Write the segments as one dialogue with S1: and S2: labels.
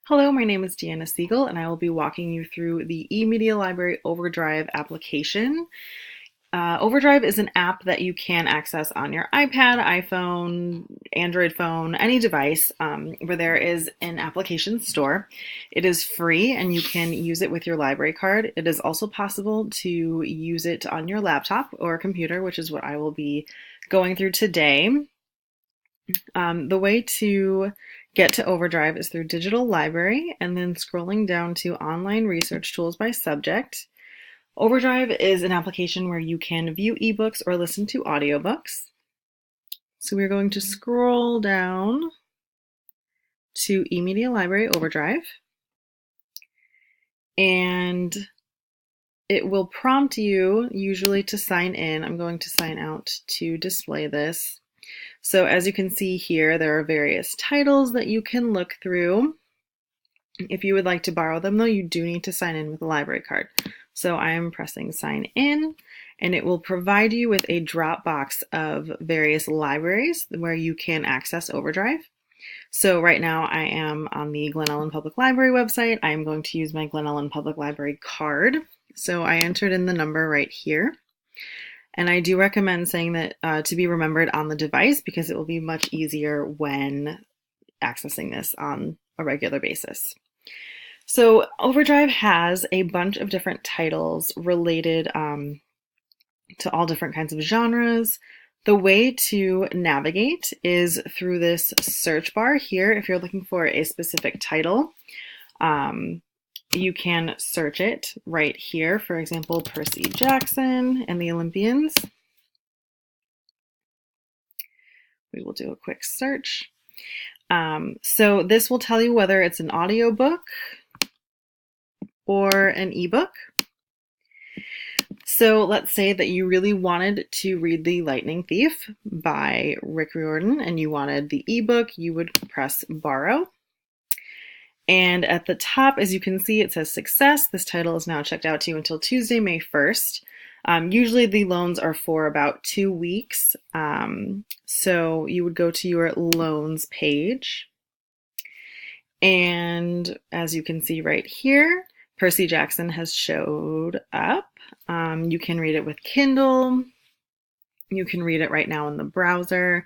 S1: Hello, my name is Deanna Siegel, and I will be walking you through the eMedia Library Overdrive application. Overdrive is an app that you can access on your iPad, iPhone, Android phone, any device where there is an application store. It is free and you can use it with your library card. It is also possible to use it on your laptop or computer, which is what I will be going through today. The way to get to Overdrive is through Digital Library and then scrolling down to Online Research Tools by Subject. Overdrive is an application where you can view ebooks or listen to audiobooks. So we're going to scroll down to eMedia Library Overdrive, and it will prompt you usually to sign in. I'm going to sign out to display this. So as you can see here, there are various titles that you can look through. If you would like to borrow them, though, you do need to sign in with a library card. So I am pressing sign in, and it will provide you with a drop box of various libraries where you can access Overdrive. So right now I am on the Glen Ellyn Public Library website. I am going to use my Glen Ellyn Public Library card. So I entered in the number right here. And I do recommend saying that to be remembered on the device because it will be much easier when accessing this on a regular basis. So Overdrive has a bunch of different titles related to all different kinds of genres. The way to navigate is through this search bar here. If you're looking for a specific title, you can search it right here. For example, Percy Jackson and the Olympians. We will do a quick search. So this will tell you whether it's an audiobook or an ebook. So let's say that you really wanted to read The Lightning Thief by Rick Riordan and you wanted the ebook, you would press borrow. And at the top, as you can see, it says success. This title is now checked out to you until Tuesday, May 1st. Usually the loans are for about 2 weeks. So you would go to your loans page. And as you can see right here, Percy Jackson has showed up. You can read it with Kindle. You can read it right now in the browser,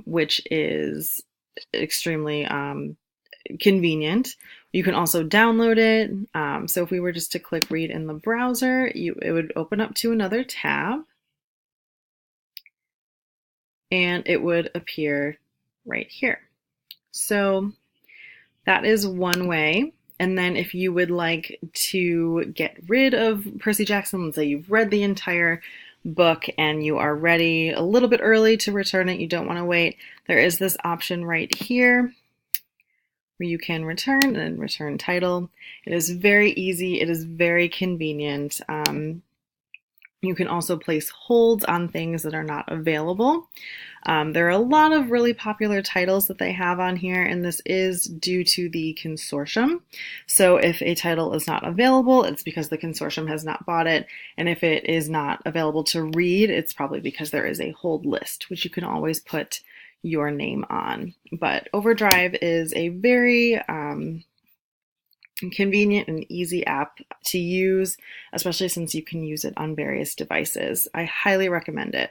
S1: which is extremely convenient. You can also download it. So if we were just to click read in the browser, it would open up to another tab and it would appear right here. So that is one way. And then if you would like to get rid of Percy Jackson, let's say you've read the entire book and you are ready a little bit early to return it, you don't want to wait, there is this option right here where you can return and return title. It is very easy. It is very convenient. You can also place holds on things that are not available. There are a lot of really popular titles that they have on here, and this is due to the consortium. So if a title is not available, it's because the consortium has not bought it. And if it is not available to read, it's probably because there is a hold list, which you can always put your name on. But Overdrive is a very convenient and easy app to use, especially since you can use it on various devices. I highly recommend it.